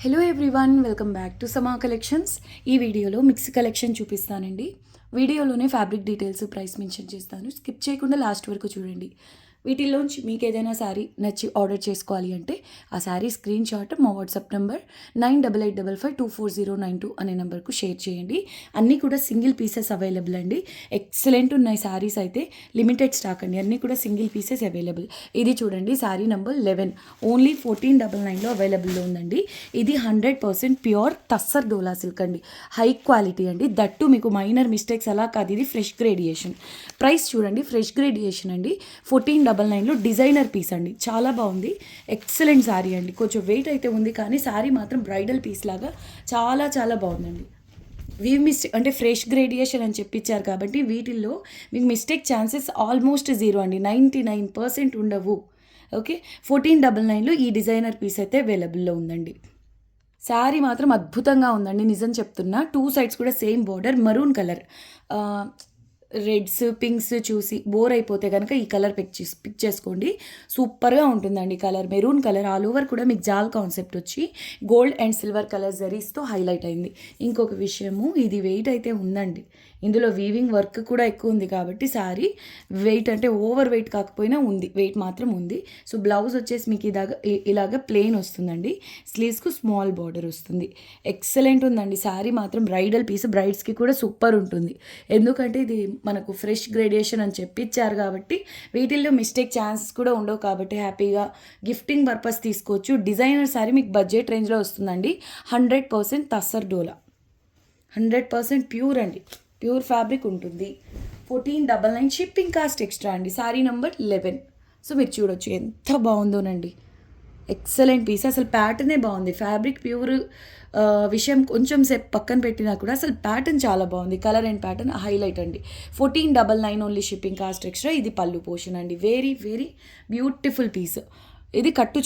Hello everyone, welcome back to సమా collections. ఈ వీడియోలో మిక్స్ కలెక్షన్ చూపిస్తానండి. వీడియోలోనే ఫ్యాబ్రిక్ డీటెయిల్స్, ప్రైస్ మెన్షన్ చేస్తాను. స్కిప్ చేయకుండా లాస్ట్ వరకు చూడండి. వీటిల్లోంచి మీకు ఏదైనా శారీ నచ్చి ఆర్డర్ చేసుకోవాలి అంటే ఆ శారీ స్క్రీన్ షాట్ మా వాట్సాప్ నెంబర్ 9885524092 అనే నెంబర్కు షేర్ చేయండి. అన్నీ కూడా సింగిల్ పీసెస్ అవైలబుల్ అండి. ఎక్సలెంట్ ఉన్నాయి శారీస్ అయితే, లిమిటెడ్ స్టాక్ అండి. అన్నీ కూడా సింగిల్ పీసెస్ అవైలబుల్. ఇది చూడండి, శారీ నెంబర్ 11, ఓన్లీ 1499లో అవైలబుల్లో ఉందండి. ఇది 100% ప్యూర్ టస్సర్ డోలా సిల్క్ అండి. హై క్వాలిటీ అండి. దట్టు మీకు మైనర్ మిస్టేక్స్ అలా కాదు, ఇది ఫ్రెష్ గ్రేడియేషన్. ప్రైస్ చూడండి, ఫ్రెష్ గ్రేడియేషన్ అండి. 1499లో డిజైనర్ పీస్ అండి. చాలా బాగుంది, ఎక్సలెంట్ శారీ అండి. కొంచెం వెయిట్ అయితే ఉంది, కానీ శారీ మాత్రం బ్రైడల్ పీస్ లాగా చాలా చాలా బాగుందండి. మిస్టేక్ అంటే ఫ్రెష్ గ్రేడియేషన్ అని చెప్పించారు కాబట్టి వీటిల్లో మీకు మిస్టేక్ ఛాన్సెస్ ఆల్మోస్ట్ జీరో అండి. 99% ఉండవు. ఓకే, 1499లో ఈ డిజైనర్ పీస్ అయితే అవైలబుల్లో ఉందండి. శారీ మాత్రం అద్భుతంగా ఉందండి, నిజం చెప్తున్నా. 2 సైడ్స్ కూడా same border, maroon colour. Reds, pinks చూసి బోర్ అయిపోతే కనుక ఈ కలర్ పిక్ చేసుకోండి. సూపర్గా ఉంటుందండి colour. Maroon colour all over కూడా మీకు జాల్ కాన్సెప్ట్ వచ్చి గోల్డ్ అండ్ సిల్వర్ కలర్ జరీస్తో హైలైట్ అయింది. ఇంకొక విషయము, ఇది వెయిట్ అయితే ఉందండి. ఇందులో వీవింగ్ వర్క్ కూడా ఎక్కువ ఉంది కాబట్టి శారీ వెయిట్ అంటే ఓవర్ వెయిట్ కాకపోయినా ఉంది, వెయిట్ మాత్రం ఉంది. సో బ్లౌజ్ వచ్చేసి మీకు ఇలాగ ప్లెయిన్ వస్తుందండి. స్లీవ్స్కు స్మాల్ బార్డర్ వస్తుంది. ఎక్సలెంట్ ఉందండి శారీ మాత్రం. బ్రైడల్ పీస్, బ్రైడ్స్కి కూడా సూపర్ ఉంటుంది. ఎందుకంటే ఇది మనకు ఫ్రెష్ గ్రేడియేషన్ అని చెప్పిచ్చారు కాబట్టి వీటిల్లో మిస్టేక్ ఛాన్సెస్ కూడా ఉండవు కాబట్టి హ్యాపీగా గిఫ్టింగ్ పర్పస్ తీసుకోవచ్చు. డిజైనర్ శారీ మీకు బడ్జెట్ రేంజ్లో వస్తుందండి. 100% తస్సర్ డోలా, 100% ప్యూర్ అండి. ప్యూర్ ఫ్యాబ్రిక్ ఉంటుంది. 1499 షిప్పింగ్ కాస్ట్ ఎక్స్ట్రా అండి. శారీ నెంబర్ 11. సో మీరు చూడొచ్చు ఎంత బాగుందోనండి. Excellent piece. అసలు ప్యాటర్నే బాగుంది. ఫ్యాబ్రిక్ ప్యూర్ విషయం కొంచెం సేపు పక్కన పెట్టినా కూడా అసలు ప్యాటర్న్ చాలా బాగుంది. కలర్ అండ్ ప్యాటర్న్ హైలైట్ అండి. 1499 ఓన్లీ షిప్పింగ్ కాస్ట్ ఎక్స్ట్రా. ఇది పళ్ళు పోర్షన్ అండి. Very very beautiful piece. ఇది కట్టు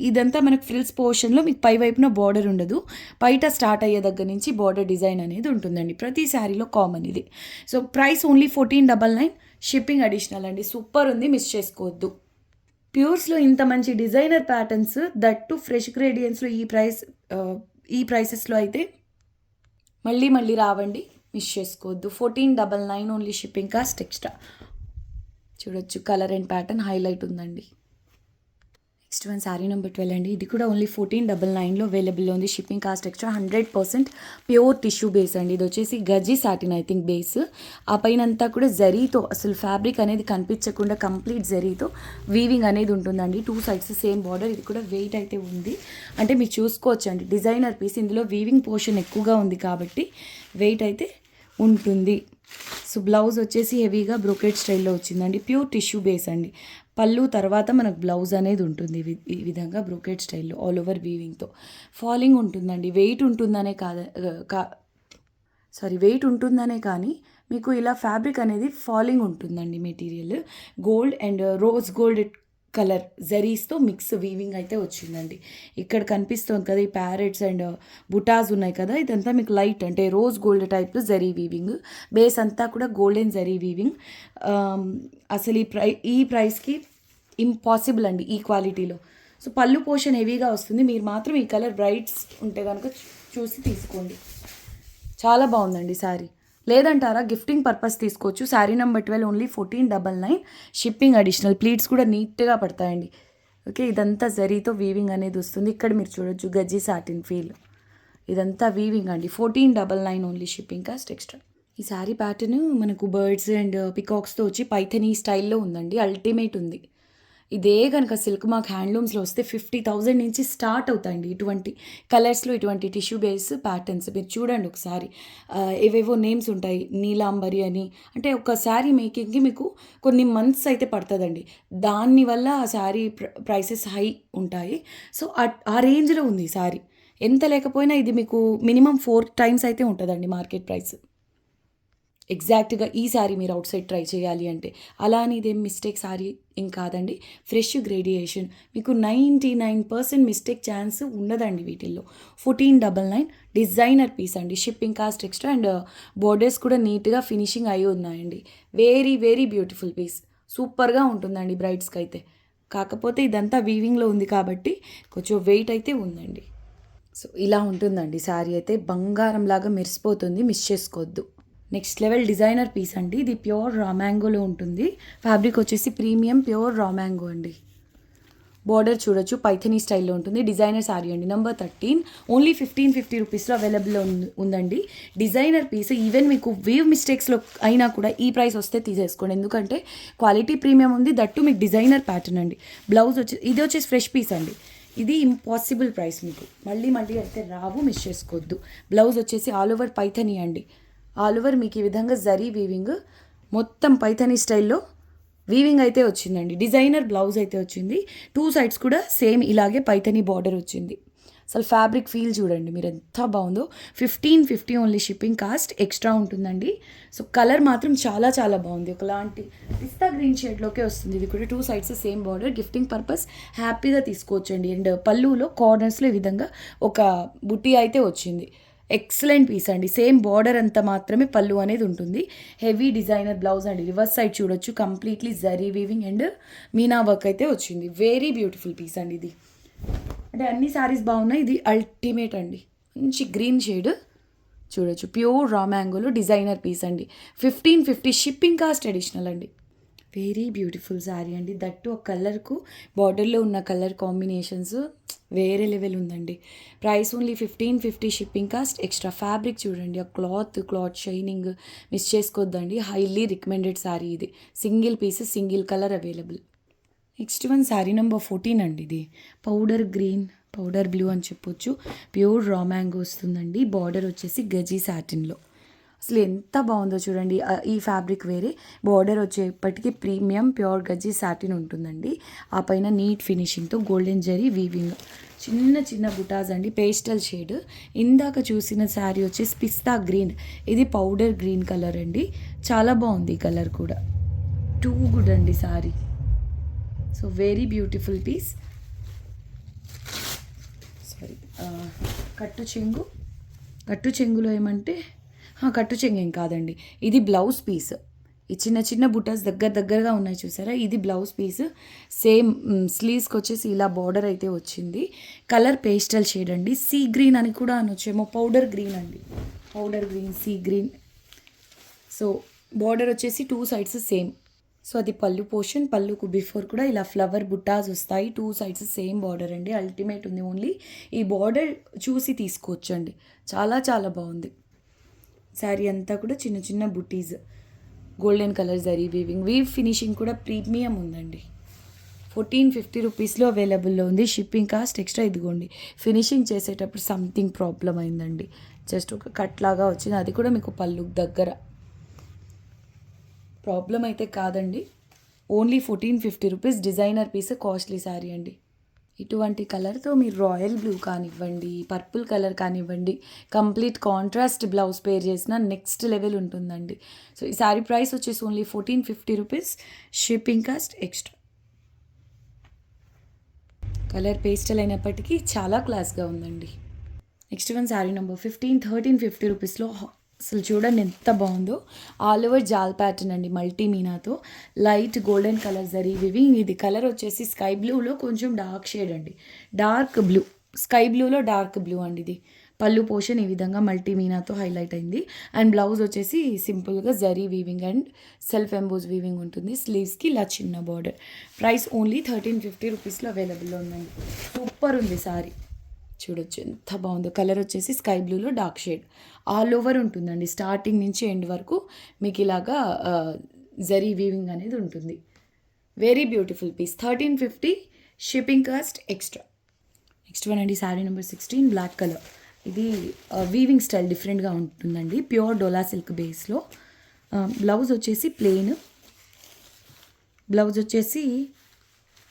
ఇదంతా మనకు ఫ్రిల్స్ పోర్షన్లో మీకు పై వైపున బార్డర్ ఉండదు. బయట స్టార్ట్ అయ్యే దగ్గర నుంచి బార్డర్ డిజైన్ అనేది ఉంటుందండి. ప్రతి శారీలో కామన్ ఇది. So price only 1499, shipping additional అండి. సూపర్ ఉంది, మిస్ చేసుకోవద్దు. ప్యూర్స్లో ఇంత మంచి డిజైనర్ ప్యాటర్న్స్, దట్టు ఫ్రెష్ గ్రేడియన్స్లో ఈ ప్రైసెస్లో అయితే మళ్ళీ మళ్ళీ రావండి, మిస్ చేసుకోవద్దు. 1499 ఓన్లీ షిప్పింగ్ కాస్ట్ ఎక్స్ట్రా. చూడొచ్చు కలర్ అండ్ ప్యాటర్న్ హైలైట్ ఉందండి. నెక్స్ట్ వన్ శారీ నెంబర్ 12 అండి. ఇది కూడా ఓన్లీ 1499లో అవైలబుల్లో ఉంది. Shipping cost extra. 100% pure tissue base అండి. ఇది వచ్చేసి Gaji satin I think base. ఆ పైన అంతా కూడా జరీతో, అసలు ఫ్యాబ్రిక్ అనేది కనిపించకుండా కంప్లీట్ జరీతో వీవింగ్ అనేది ఉంటుందండి. 2 సైడ్స్ సేమ్ బార్డర్. ఇది కూడా వెయిట్ అయితే ఉంది, అంటే మీరు చూసుకోవచ్చు అండి. డిజైనర్ పీస్, ఇందులో వీవింగ్ పోర్షన్ ఎక్కువగా ఉంది కాబట్టి వెయిట్ అయితే ఉంటుంది. సో బ్లౌజ్ వచ్చేసి హెవీగా బ్రోకెట్ స్టైల్లో వచ్చిందండి. ప్యూర్ టిష్యూ బేస్ అండి. పళ్ళు తర్వాత మనకు బ్లౌజ్ అనేది ఉంటుంది ఈ విధంగా బ్రోకెట్ స్టైల్లో ఆల్ ఓవర్ వీవింగ్తో. ఫాలింగ్ ఉంటుందండి. వెయిట్ ఉంటుందనే వెయిట్ ఉంటుందనే కానీ మీకు ఇలా ఫ్యాబ్రిక్ అనేది ఫాలింగ్ ఉంటుందండి. Material gold and rose gold colour జరీస్తో మిక్స్ వీవింగ్ అయితే వచ్చిందండి. ఇక్కడ కనిపిస్తుంది కదా ఈ ప్యారెట్స్ అండ్ బుటాస్ ఉన్నాయి కదా, ఇదంతా మీకు లైట్ అంటే రోజ్ గోల్డ్ టైప్లో జరీ వీవింగ్. బేస్ అంతా కూడా గోల్డెన్ జరీ వీవింగ్. అసలు ఈ ప్రైస్కి ఇంపాసిబుల్ అండి ఈ క్వాలిటీలో. సో పళ్ళు పోర్షన్ హెవీగా వస్తుంది. మీరు మాత్రం ఈ కలర్ బ్రైట్స్ ఉంటే కనుక చూసి తీసుకోండి. చాలా బాగుందండి శారీ. లేదంటారా, గిఫ్టింగ్ పర్పస్ తీసుకోవచ్చు. Sari number 12 only 1499, shipping additional. Pleats కూడా నీట్గా పడతాయండి. ఓకే, ఇదంతా జరీతో వీవింగ్ అనేది వస్తుంది. ఇక్కడ మీరు చూడొచ్చు గజ్జీ సాటిన్ ఫీల్. ఇదంతా వీవింగ్ అండి. 1499 ఓన్లీ షిప్పింగ్ కాస్ట్ ఎక్స్ట్రా. ఈ శారీ ప్యాటర్న్ మనకు బర్డ్స్ అండ్ పికాక్స్తో వచ్చి పైథనీ స్టైల్లో ఉందండి. అల్టిమేట్ ఉంది. ఇదే కనుక సిల్క్ మార్క్ హ్యాండ్లూమ్స్లో వస్తే 50,000 నుంచి స్టార్ట్ అవుతాయండి. ఇటువంటి కలర్స్లో ఇటువంటి టిష్యూ బేస్ ప్యాటర్న్స్ మీరు చూడండి ఒకసారి. ఏవేవో నేమ్స్ ఉంటాయి, నీలాంబరి అని. అంటే ఒక శారీ మేకింగ్కి మీకు కొన్ని మంత్స్ అయితే పడుతుందండి. దానివల్ల ఆ శారీ ప్రైసెస్ హై ఉంటాయి. సో ఆ రేంజ్లో ఉంది ఈ శారీ. ఎంత లేకపోయినా ఇది మీకు మినిమం 4 times అయితే ఉంటుందండి మార్కెట్ ప్రైస్. ఎగ్జాక్ట్గా ఈ శారీ మీరు అవుట్ సైడ్ ట్రై చేయాలి అంటే. అలా అని ఇదేం మిస్టేక్ శారీ ఏం కాదండి. ఫ్రెష్ గ్రేడియేషన్, మీకు 99% మిస్టేక్ ఛాన్స్ ఉండదండి వీటిల్లో. 1499 డిజైనర్ పీస్ అండి. Shipping cost extra and borders కూడా నీట్గా ఫినిషింగ్ అయి ఉన్నాయండి. Very very beautiful piece. సూపర్గా ఉంటుందండి బ్రైడ్స్కి అయితే. కాకపోతే ఇదంతా వీవింగ్లో ఉంది కాబట్టి కొంచెం వెయిట్ అయితే ఉందండి. సో ఇలా ఉంటుందండి శారీ అయితే, బంగారంలాగా మెరిసిపోతుంది, మిస్ చేసుకోవద్దు. నెక్స్ట్ లెవెల్ డిజైనర్ పీస్ అండి. ఇది ప్యూర్ రా మ్యాంగోలో ఉంటుంది. ఫ్యాబ్రిక్ వచ్చేసి ప్రీమియం ప్యూర్ రా మ్యాంగో అండి. బార్డర్ చూడొచ్చు, పైథనీ స్టైల్లో ఉంటుంది. డిజైనర్ శారీ అండి. నెంబర్ 13 ఓన్లీ 1550 రూపీస్లో అవైలబుల్లో ఉందండి. Designer piece. ఈవెన్ మీకు వేవ్ మిస్టేక్స్లో అయినా కూడా ఈ ప్రైస్ వస్తే తీసేసుకోండి, ఎందుకంటే క్వాలిటీ ప్రీమియం ఉంది, దట్టు మీకు డిజైనర్ ప్యాటర్న్ అండి. బ్లౌజ్ ఇది వచ్చేసి ఫ్రెష్ పీస్ అండి. ఇది ఇంపాసిబుల్ ప్రైస్, మీకు మళ్ళీ అయితే రావు, మిస్ చేసుకోవద్దు. బ్లౌజ్ వచ్చేసి ఆల్ ఓవర్ పైథనీ అండి. ఆల్ ఓవర్ మీకు ఈ విధంగా జరీ వీవింగ్, మొత్తం పైథనీ స్టైల్లో వీవింగ్ అయితే వచ్చిందండి. డిజైనర్ బ్లౌజ్ అయితే వచ్చింది. 2 సైడ్స్ కూడా సేమ్ ఇలాగే పైథనీ బార్డర్ వచ్చింది. అసలు ఫ్యాబ్రిక్ ఫీల్ చూడండి మీరు, ఎంత బాగుందో. 1550 ఓన్లీ, షిప్పింగ్ కాస్ట్ ఎక్స్ట్రా ఉంటుందండి. సో కలర్ మాత్రం చాలా చాలా బాగుంది, ఒకలాంటి పిస్తా గ్రీన్ షేడ్లోకే వస్తుంది. ఇది కూడా 2 sides same border, gifting purpose హ్యాపీగా తీసుకోవచ్చండి. అండ్ పళ్ళులో కార్నర్స్లో ఈ విధంగా ఒక బుట్టి అయితే వచ్చింది. ఎక్సలెంట్ పీస్ అండి. సేమ్ బార్డర్ అంతా మాత్రమే పళ్ళు అనేది ఉంటుంది. హెవీ డిజైనర్ బ్లౌజ్ అండి. రివర్స్ సైడ్ చూడొచ్చు, completely zari weaving and Meena work అయితే వచ్చింది. వెరీ బ్యూటిఫుల్ పీస్ అండి ఇది. అంటే అన్ని శారీస్ బాగున్నాయి, ఇది అల్టిమేట్ అండి. మంచి గ్రీన్ షేడ్ చూడొచ్చు, ప్యూర్ రా మ్యాంగోలో డిజైనర్ పీస్ అండి. 1550, షిప్పింగ్ కాస్ట్ అడిషనల్ అండి. వెరీ బ్యూటిఫుల్ శారీ అండి. దట్టు ఒక కలర్కు బార్డర్లో ఉన్న కలర్ కాంబినేషన్స్ వేరే లెవెల్ ఉందండి. Price only 1550, shipping cost extra. Fabric చూడండి, ఆ క్లాత్ షైనింగ్ మిస్ చేసుకోవద్దండి. హైలీ రికమెండెడ్ శారీ ఇది. Single piece, single colour available. Next one sari number 14 అండి. ఇది పౌడర్ గ్రీన్, పౌడర్ బ్లూ అని చెప్పొచ్చు. ప్యూర్ రా మ్యాంగో వస్తుందండి. బార్డర్ వచ్చేసి గజీ సాటిన్లో. అసలు ఎంత బాగుందో చూడండి. ఈ ఫ్యాబ్రిక్ వేరే, బార్డర్ వచ్చేప్పటికీ ప్రీమియం ప్యూర్ గజ్జీ సాటిన్ ఉంటుందండి. ఆ పైన నీట్ ఫినిషింగ్తో గోల్డెన్ జరీ వీవింగ్, చిన్న చిన్న బుటాస్ అండి. Pastel shade. ఇందాక చూసిన శారీ వచ్చేసి పిస్తా గ్రీన్, ఇది పౌడర్ గ్రీన్ కలర్ అండి. చాలా బాగుంది ఈ కలర్ కూడా. టూ గుడ్ అండి sari. So very beautiful piece. Sari, కట్టు చెంగులో ఏమంటే కట్టు చెంగు ఏం కాదండి, ఇది బ్లౌజ్ పీస్. ఈ చిన్న చిన్న బుటాస్ దగ్గరగా ఉన్నాయి చూసారా, ఇది బ్లౌజ్ పీస్. సేమ్ స్లీవ్స్కి వచ్చేసి ఇలా బార్డర్ అయితే వచ్చింది. కలర్ పేస్టల్ షేడ్ అండి. సీ గ్రీన్ అని కూడా అనొచ్చేమో, పౌడర్ గ్రీన్ అండి. Powder green, sea green. So border వచ్చేసి 2 సైడ్స్ సేమ్. సో అది పళ్ళు పోర్షన్. పళ్ళుకు బిఫోర్ కూడా ఇలా ఫ్లవర్ బుట్టాస్ వస్తాయి. 2 సైడ్స్ సేమ్ బార్డర్ అండి. అల్టిమేట్ ఉంది. ఓన్లీ ఈ బార్డర్ చూసి తీసుకోవచ్చండి. చాలా చాలా బాగుంది. శారీ అంతా కూడా చిన్న చిన్న బుటీస్, golden colour zari weaving, finishing కూడా ప్రీమియం ఉందండి. 1450 రూపీస్లో అవైలబుల్లో ఉంది. Shipping cost extra. ఇదిగోండి, ఫినిషింగ్ చేసేటప్పుడు సంథింగ్ ప్రాబ్లం అయిందండి. జస్ట్ ఒక కట్ లాగా వచ్చింది, అది కూడా మీకు పళ్ళు దగ్గర. ప్రాబ్లం అయితే కాదండి. Only 1450 rupees. Designer piece, costly sari అండి. ఇటువంటి కలర్తో మీరు రాయల్ బ్లూ కానివ్వండి, పర్పుల్ కలర్ కానివ్వండి, కంప్లీట్ కాంట్రాస్ట్ బ్లౌజ్ పేర్ చేసిన నెక్స్ట్ లెవెల్ ఉంటుందండి. సో ఈ శారీ ప్రైస్ వచ్చేసి only 1450 rupees. Shipping cost extra. Colour pastel అయినప్పటికీ చాలా క్లాస్గా ఉందండి. నెక్స్ట్ వన్ శారీ నెంబర్ 15, 1350 రూపీస్లో. అసలు చూడండి ఎంత బాగుందో. ఆల్ ఓవర్ జాల్ ప్యాటర్న్ అండి, మల్టీ మీనాతో. Light golden colour zari weaving. ఇది కలర్ వచ్చేసి స్కై బ్లూలో కొంచెం డార్క్ షేడ్ అండి. డార్క్ బ్లూ, స్కై బ్లూలో డార్క్ బ్లూ అండి. ఇది పళ్ళు పోర్షన్ ఈ విధంగా మల్టీ మీనాతో హైలైట్ అయింది. అండ్ బ్లౌజ్ వచ్చేసి సింపుల్గా zari weaving and self emboss weaving ఉంటుంది. స్లీవ్స్కి ఇలా చిన్న బార్డర్. ప్రైస్ ఓన్లీ 1350 రూపీస్లో అవైలబుల్లో ఉందండి. సూపర్ ఉంది సారీ. చూడొచ్చు ఎంత బాగుందో. కలర్ వచ్చేసి స్కై బ్లూలో డార్క్ షేడ్. ఆల్ ఓవర్ ఉంటుందండి, స్టార్టింగ్ నుంచి ఎండ్ వరకు మీకు ఇలాగా జరీ వీవింగ్ అనేది ఉంటుంది. Very beautiful piece. 1350, shipping cost extra. Next one అండి శారీ నెంబర్ 16, బ్లాక్ కలర్. ఇది వీవింగ్ స్టైల్ డిఫరెంట్గా ఉంటుందండి. ప్యూర్ డోలా సిల్క్ బేస్లో. బ్లౌజ్ వచ్చేసి ప్లెయిన్. బ్లౌజ్ వచ్చేసి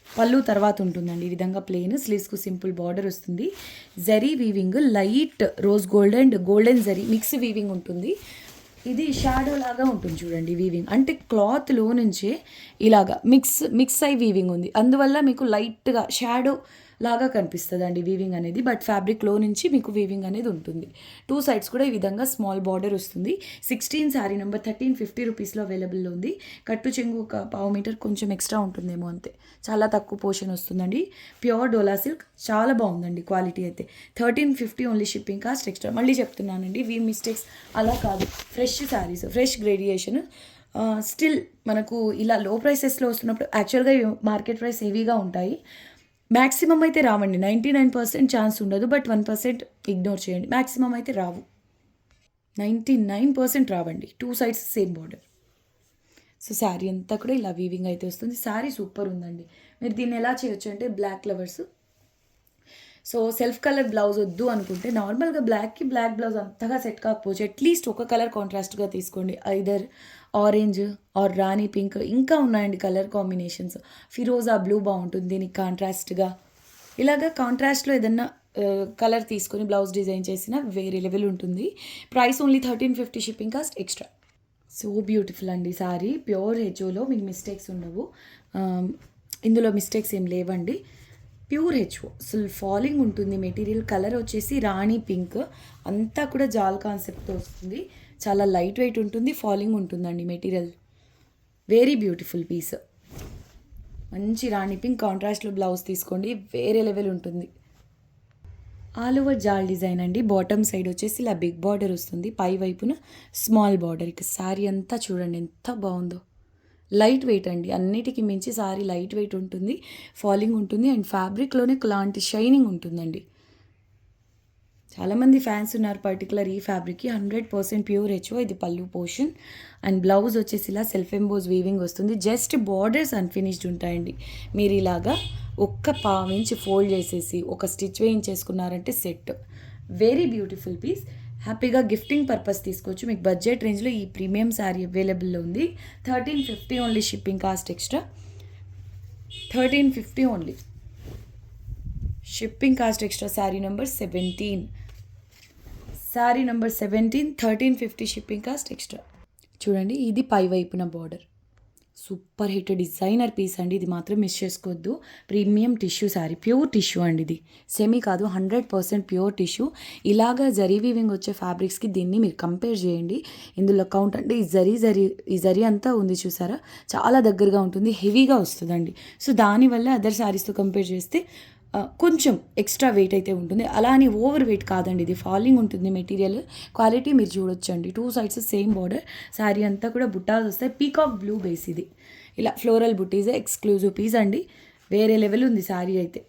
పళ్ళు తర్వాత ఉంటుందండి. ఈ విధంగా ప్లెయిన్, స్లీవ్స్కు సింపుల్ బార్డర్ వస్తుంది. Zari weaving, light rose gold and golden zari mix weaving ఉంటుంది. ఇది షాడో లాగా ఉంటుంది చూడండి వీవింగ్. అంటే క్లాత్లో నుంచే ఇలాగా మిక్స్ అయి వీవింగ్ ఉంది. అందువల్ల మీకు లైట్గా షాడో లాగా కనిపిస్తుందండి వీవింగ్ అనేది. బట్ ఫ్యాబ్రిక్లో నుంచి మీకు వీవింగ్ అనేది ఉంటుంది. 2 సైడ్స్ కూడా ఈ విధంగా స్మాల్ బార్డర్ వస్తుంది. 16 శారీ నెంబర్ 1350 రూపీస్లో అవైలబుల్లో ఉంది. కట్టు చెంగు ఒక పావు మీటర్ కొంచెం ఎక్స్ట్రా ఉంటుందేమో అంతే, చాలా తక్కువ పోర్షన్ వస్తుందండి. ప్యూర్ డోలా సిల్క్, చాలా బాగుందండి క్వాలిటీ అయితే. 1350 ఓన్లీ షిప్పింగ్ కాస్ట్ ఎక్స్ట్రా. మళ్ళీ చెప్తున్నానండి, వీ మిస్టేక్స్ అలా కాదు, fresh saris, fresh gradation. Still మనకు ఇలా లో ప్రైసెస్లో వస్తున్నప్పుడు యాక్చువల్గా మార్కెట్ ప్రైస్ హెవీగా ఉంటాయి. మ్యాక్సిమం అయితే రావండి, 99% ఛాన్స్ ఉండదు. బట్ 1% ఇగ్నోర్ చేయండి. మ్యాక్సిమం అయితే రావు, 99% రావండి. 2 sides same border. So sari అంతా కూడా ఇలా వీవింగ్ అయితే వస్తుంది. శారీ సూపర్ ఉందండి. మీరు దీన్ని ఎలా చేయొచ్చు అంటే, black flowers, so self colour blouse వద్దు అనుకుంటే నార్మల్గా బ్లాక్కి బ్లాక్ బ్లౌజ్ అంతగా సెట్ కాకపోవచ్చు, అట్లీస్ట్ ఒక కలర్ కాంట్రాస్ట్గా తీసుకోండి. ఐదర్ ఆరెంజ్ ఆర్ రాణి పింక్, ఇంకా ఉన్నాయండి కలర్ కాంబినేషన్స్. ఫిరోజా బ్లూ బాగుంటుంది దీనికి కాంట్రాస్ట్గా. ఇలాగా కాంట్రాస్ట్లో ఏదన్నా కలర్ తీసుకొని బ్లౌజ్ డిజైన్ చేసిన వేరే లెవెల్ ఉంటుంది. Price only 1350, shipping cost extra. So beautiful అండి శారీ. ప్యూర్ హెచ్ఓలో మీకు మిస్టేక్స్ ఉండవు, ఇందులో మిస్టేక్స్ ఏం లేవండి. ప్యూర్ హెచ్ఓ, అసలు ఫాలింగ్ ఉంటుంది మెటీరియల్. కలర్ వచ్చేసి రాణి పింక్, అంతా కూడా జాల్ కాన్సెప్ట్తో వస్తుంది. చాలా లైట్ వెయిట్ ఉంటుంది, ఫాలింగ్ ఉంటుందండి మెటీరియల్. Very beautiful piece. మంచి రాణి పింక్ కాంట్రాస్ట్లో బ్లౌజ్ తీసుకోండి, వేరే లెవెల్ ఉంటుంది. ఆల్ ఓవర్ జాల్ డిజైన్ అండి. బాటమ్ సైడ్ వచ్చేసి ఇలా బిగ్ బార్డర్ వస్తుంది, పై వైపున స్మాల్ బార్డర్. ఇక శారీ అంతా చూడండి ఎంత బాగుందో. లైట్ వెయిట్ అండి, అన్నిటికీ మించి శారీ లైట్ వెయిట్ ఉంటుంది, ఫాలింగ్ ఉంటుంది, అండ్ ఫ్యాబ్రిక్లోనే లాంటి షైనింగ్ ఉంటుందండి. చాలామంది ఫ్యాన్స్ ఉన్నారు పర్టికులర్ ఈ ఫ్యాబ్రిక్కి. 100% ప్యూర్ హెచ్ఓ. ఇది పళ్ళు పోర్షన్, అండ్ బ్లౌజ్ వచ్చేసి ఇలా సెల్ఫ్ ఎంబోజ్ వీవింగ్ వస్తుంది. జస్ట్ బార్డర్స్ అన్ఫినిష్డ్ ఉంటాయండి. మీరు ఇలాగా ఒక్క పావించి ఫోల్డ్ చేసేసి ఒక స్టిచ్ వేయించేసుకున్నారంటే సెట్. Very beautiful piece. హ్యాపీగా గిఫ్టింగ్ పర్పస్ తీసుకోవచ్చు. మీకు బడ్జెట్ రేంజ్లో ఈ ప్రీమియం శారీ అవైలబుల్లో ఉంది. 1350 only, shipping cost extra. 1350 only, shipping cost extra. Sari number 17, sari number 17, 1350, shipping cost extra. చూడండి, ఇది పై వైపున border, super hit designer piece అండి. ఇది మాత్రం మిస్ చేసుకోవద్దు. Premium tissue sari, pure tissue అండి. ఇది సెమీ కాదు, 100% ప్యూర్ టిష్యూ. ఇలాగా జరీ వీవింగ్ వచ్చే ఫ్యాబ్రిక్స్కి దీన్ని మీరు కంపేర్ చేయండి. ఇందులో కౌంట్ అంటే ఈ జరీ అంతా ఉంది చూసారా, చాలా దగ్గరగా ఉంటుంది, హెవీగా వస్తుందండి. సో దానివల్ల అదర్ శారీస్తో కంపేర్ చేస్తే కొంచెం ఎక్స్ట్రా వెయిట్ అయితే ఉంటుంది. అలా అని ఓవర్ వెయిట్ కాదండి, ఇది ఫాలింగ్ ఉంటుంది మెటీరియల్. క్వాలిటీ మీరు చూడొచ్చండి. 2 సైడ్స్ సేమ్ బార్డర్. శారీ అంతా కూడా బుట్టాస్ వస్తాయి. పీకాక్ బ్లూ బేస్ ఇది. ఇలా ఫ్లోరల్ బుట్టీస్, ఎక్స్క్లూజివ్ పీస్ అండి. వేరే లెవెల్ ఉంది శారీ అయితే,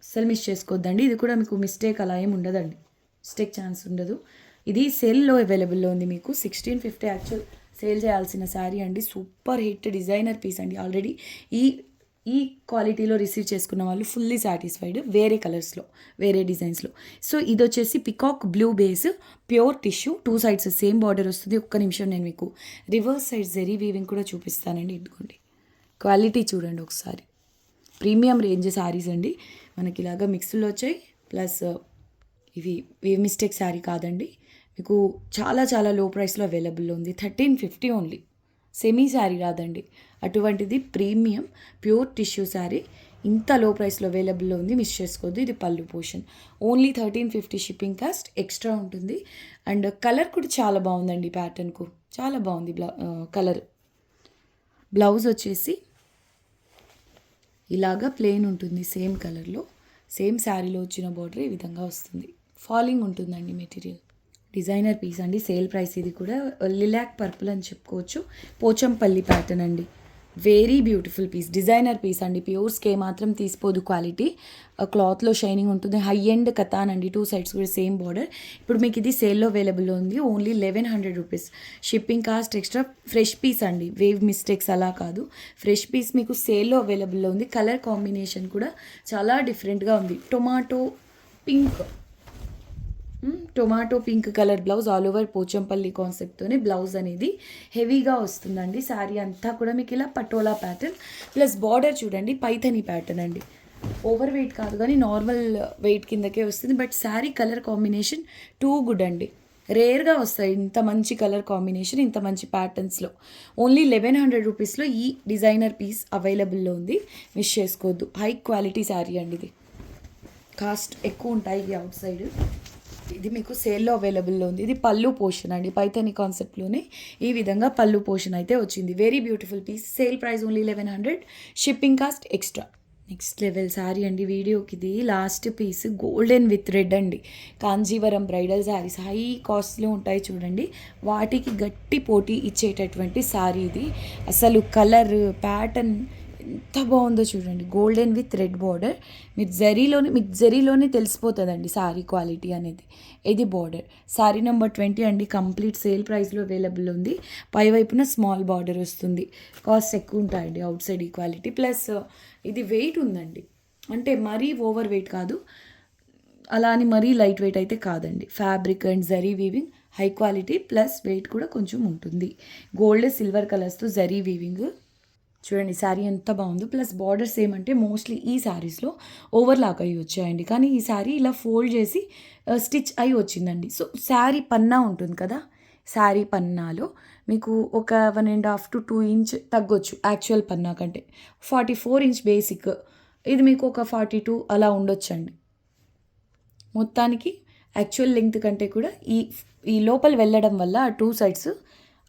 అస్సలు మిస్ చేసుకోవద్దండి. ఇది కూడా మీకు మిస్టేక్ అలా ఏమి ఉండదండి, మిస్టేక్ ఛాన్స్ ఉండదు. ఇది సేల్లో అవైలబుల్లో ఉంది మీకు. 1650 యాక్చువల్ సేల్ చేయాల్సిన శారీ అండి. సూపర్ హిట్ డిజైనర్ పీస్ అండి. ఆల్రెడీ ఈ క్వాలిటీలో రిసీవ్ చేసుకున్న వాళ్ళు ఫుల్లీ సాటిస్ఫైడ్, వేరే కలర్స్లో, వేరే డిజైన్స్లో. సో ఇది వచ్చేసి peacock blue base, pure tissue. 2 sides same border వస్తుంది. ఒక్క నిమిషం నేను మీకు రివర్స్ సైడ్ జరీ వీవింగ్ కూడా చూపిస్తానండి. ఇదిగోండి, క్వాలిటీ చూడండి ఒకసారి. ప్రీమియం రేంజ్ శారీస్ అండి. మనకి ఇలాగా మిక్స్లో వచ్చాయి. ప్లస్ ఇవి మిస్టేక్ శారీ కాదండి, మీకు చాలా చాలా లో ప్రైస్లో అవైలబుల్లో ఉంది. 1350 ఓన్లీ. సెమీ శారీ రాదండి, అటువంటిది ప్రీమియం ప్యూర్ టిష్యూ శారీ ఇంత లో ప్రైస్లో అవైలబుల్లో ఉంది, మిస్ చేసుకోవద్దు. ఇది పళ్ళు portion. Only 1350, shipping cost extra ఉంటుంది. అండ్ కలర్ కూడా చాలా బాగుందండి, ప్యాటర్న్కు చాలా బాగుంది కలర్. బ్లౌజ్ వచ్చేసి ఇలాగా ప్లెయిన్ ఉంటుంది, సేమ్ కలర్లో, సేమ్ శారీలో వచ్చిన బార్డర్ ఈ విధంగా వస్తుంది. ఫాలింగ్ ఉంటుందండి మెటీరియల్. డిజైనర్ పీస్ అండి. సేల్ ప్రైస్ ఇది కూడా. లిలాక్ పర్పుల్ అని చెప్పుకోవచ్చు. పోచంపల్లి ప్యాటర్న్ అండి. Very beautiful piece, designer piece అండి. ప్యూర్స్కే మాత్రం తీసిపోదు క్వాలిటీ. క్లాత్లో షైనింగ్ ఉంటుంది. హై ఎండ్ కథాన్ అండి. 2 సైడ్స్ కూడా సేమ్ బార్డర్. ఇప్పుడు మీకు ఇది సేల్లో అవైలబుల్లో ఉంది. Only 1100 rupees, shipping cost extra. Fresh piece అండి, వేవ్ మిస్టేక్స్ అలా కాదు. ఫ్రెష్ పీస్ మీకు సేల్లో అవైలబుల్లో ఉంది. కలర్ కాంబినేషన్ కూడా చాలా డిఫరెంట్గా ఉంది. Tomato pink colour blouse, all over Pochampally కాన్సెప్ట్తోనే బ్లౌజ్ అనేది హెవీగా వస్తుందండి. శారీ అంతా కూడా మీకు ఇలా పటోలా ప్యాటర్న్, ప్లస్ బార్డర్ చూడండి పైథని ప్యాటర్న్ అండి. ఓవర్ వెయిట్ కాదు కానీ నార్మల్ వెయిట్ కిందకే వస్తుంది. But sari colour combination two good అండి. రేర్గా వస్తాయి ఇంత మంచి కలర్ కాంబినేషన్, ఇంత మంచి ప్యాటర్న్స్లో. ఓన్లీ 1100 రూపీస్లో ఈ డిజైనర్ పీస్ అవైలబుల్లో ఉంది, మిస్ చేసుకోవద్దు. హై క్వాలిటీ శారీ అండి ఇది, కాస్ట్ ఎక్కువ ఉంటాయి ఇది అవుట్ సైడ్. ఇది మీకు సేల్లో అవైలబుల్లో ఉంది. ఇది పళ్ళు పోర్షన్ అండి, పైతని కాన్సెప్ట్లోనే ఈ విధంగా పళ్ళు పోర్షన్ అయితే వచ్చింది. Very beautiful piece, sale price only 1100, shipping cost extra. Next level sari అండి, వీడియోకి ఇది last piece golden with red అండి. కాంజీవరం బ్రైడల్ శారీస్ హై కాస్ట్లో ఉంటాయి చూడండి, వాటికి గట్టి పోటీ ఇచ్చేటటువంటి శారీ ఇది. అసలు కలర్ ప్యాటర్న్ ఎంత బాగుందో చూడండి, గోల్డెన్ విత్ రెడ్ బార్డర్. మీకు జరీలోనే తెలిసిపోతుందండి శారీ క్వాలిటీ అనేది. ఇది బార్డర్, శారీ నెంబర్ 20 అండి. కంప్లీట్ సేల్ ప్రైస్లో అవైలబుల్ ఉంది. పై వైపున స్మాల్ బార్డర్ వస్తుంది. కాస్ట్ ఎక్కువ ఉంటాయండి అవుట్ సైడ్ ఈ క్వాలిటీ. ప్లస్ ఇది వెయిట్ ఉందండి, అంటే మరీ ఓవర్ వెయిట్ కాదు, అలా అని మరీ లైట్ వెయిట్ అయితే కాదండి. Fabric and zari weaving high quality, plus wait కూడా కొంచెం ఉంటుంది. గోల్డ్ సిల్వర్ కలర్స్తో జరీ వీవింగ్ చూడండి, శారీ ఎంత బాగుందో. ప్లస్ బార్డర్స్ ఏమంటే మోస్ట్లీ ఈ శారీస్లో ఓవర్లాక్ అయ్యి వచ్చాయండి, కానీ ఈ శారీ ఇలా ఫోల్డ్ చేసి స్టిచ్ అయి వచ్చిందండి. సో శారీ పన్నా ఉంటుంది కదా, శారీ పన్నాలో మీకు ఒక 1.5 to 2 ఇంచ్ తగ్గొచ్చు యాక్చువల్ పన్నా కంటే. 44 ఇంచ్ బేసిక్, ఇది మీకు ఒక 42 అలా ఉండొచ్చండి. మొత్తానికి యాక్చువల్ లెంగ్త్ కంటే కూడా ఈ లోపల వెళ్ళడం వల్ల ఆ 2 సైడ్స్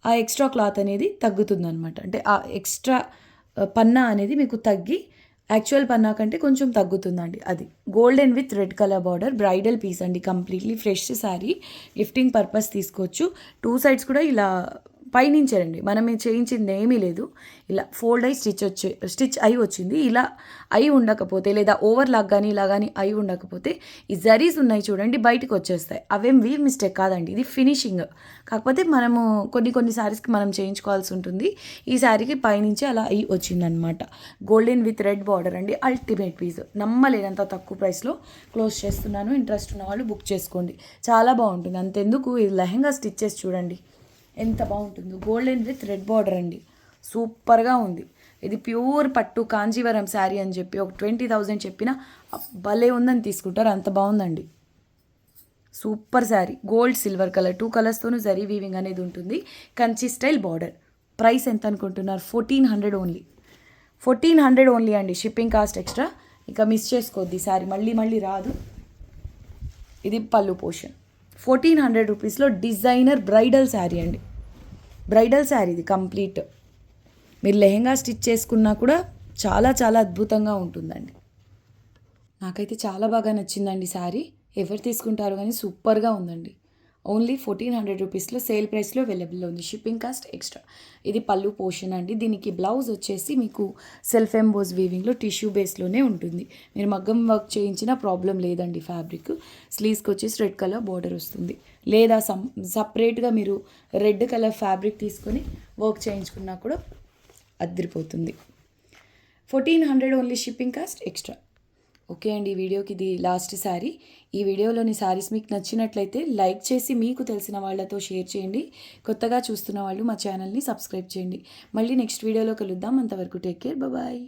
ఆ ఎక్స్ట్రా క్లాత్ అనేది తగ్గుతుందనమాట. అంటే ఆ ఎక్స్ట్రా పన్నా అనేది మీకు తగ్గి యాక్చువల్ పన్నా కంటే కొంచెం తగ్గుతుందండి. అది golden with red colour border, bridal piece అండి, completely fresh sari, gifting purpose తీసుకోవచ్చు. 2 సైడ్స్ కూడా ఇలా పైనుంచారండి, మనం చేయించింది ఏమీ లేదు, ఇలా ఫోల్డ్ అయి స్టిచ్ అయి వచ్చింది. ఇలా అయి ఉండకపోతే, లేదా ఓవర్లాక్ కానీ ఇలా కానీ అయి ఉండకపోతే ఈ జరీస్ ఉన్నాయి చూడండి బయటకు వచ్చేస్తాయి. అవేం వీవ్ మిస్టేక్ కాదండి, ఇది ఫినిషింగ్. కాకపోతే మనము కొన్ని శారీస్కి మనం చేయించుకోవాల్సి ఉంటుంది. ఈ శారీకి పైనుంచి అలా అయి వచ్చిందనమాట. గోల్డెన్ విత్ రెడ్ బార్డర్ అండి, అల్టిమేట్ పీస్. నమ్మలేనంత తక్కువ ప్రైస్లో క్లోజ్ చేస్తున్నాను. ఇంట్రెస్ట్ ఉన్న వాళ్ళు బుక్ చేసుకోండి, చాలా బాగుంటుంది. అంతెందుకు ఇది లెహంగా స్టిచ్చెస్ చూడండి ఎంత బాగుంటుందో. గోల్డెన్ విత్ రెడ్ బార్డర్ అండి, సూపర్గా ఉంది. ఇది ప్యూర్ పట్టు కాంజీవరం శారీ అని చెప్పి ఒక 20,000 చెప్పినా భలే ఉందని తీసుకుంటారు, అంత బాగుందండి. Super sari, gold silver colour 2 కలర్స్తోనూ జరీ వీవింగ్ అనేది ఉంటుంది. Kanchi style border. ప్రైస్ ఎంత అనుకుంటున్నారు? 1400 ఓన్లీ. 1400 ఓన్లీ అండి, షిప్పింగ్ కాస్ట్ ఎక్స్ట్రా. ఇక మిస్ చేసుకోవద్ది, శారీ మళ్ళీ రాదు. ఇది పళ్ళు పోర్షన్. 1400 రూపీస్లో డిజైనర్ బ్రైడల్ శారీ అండి, బ్రైడల్ శారీ ఇది కంప్లీట్. మీరు లెహెంగా స్టిచ్ చేసుకున్నా కూడా చాలా చాలా అద్భుతంగా ఉంటుందండి. నాకైతే చాలా బాగా నచ్చిందండి శారీ. ఎవరు తీసుకుంటారు కానీ సూపర్గా ఉందండి. ఓన్లీ 1400 రూపీస్లో సేల్ ప్రైస్లో అవైలబుల్లో ఉంది, షిప్పింగ్ కాస్ట్ ఎక్స్ట్రా. ఇది పళ్ళు పోర్షన్ అండి. దీనికి బ్లౌజ్ వచ్చేసి మీకు సెల్ఫ్ ఎంబోజ్ వీవింగ్లో టిష్యూ బేస్లోనే ఉంటుంది. మీరు మగ్గం వర్క్ చేయించిన ప్రాబ్లం లేదండి. ఫ్యాబ్రిక్ స్లీవ్స్కి వచ్చేసి రెడ్ కలర్ బార్డర్ వస్తుంది, లేదా సపరేట్గా మీరు రెడ్ కలర్ ఫ్యాబ్రిక్ తీసుకొని వర్క్ చేయించుకున్నా కూడా అద్దరిపోతుంది. 1400 only, shipping cost extra. Okay అండి, ఈ వీడియోకి ఇది లాస్ట్ శారీ. ఈ వీడియోలోని శారీస్ మీకు నచ్చినట్లయితే లైక్ చేసి మీకు తెలిసిన వాళ్ళతో షేర్ చేయండి. కొత్తగా చూస్తున్న వాళ్ళు మా ఛానల్ని సబ్స్క్రైబ్ చేయండి. మళ్ళీ నెక్స్ట్ వీడియోలో కలుద్దాం. అంతవరకు టేక్ కేర్, బాయ్.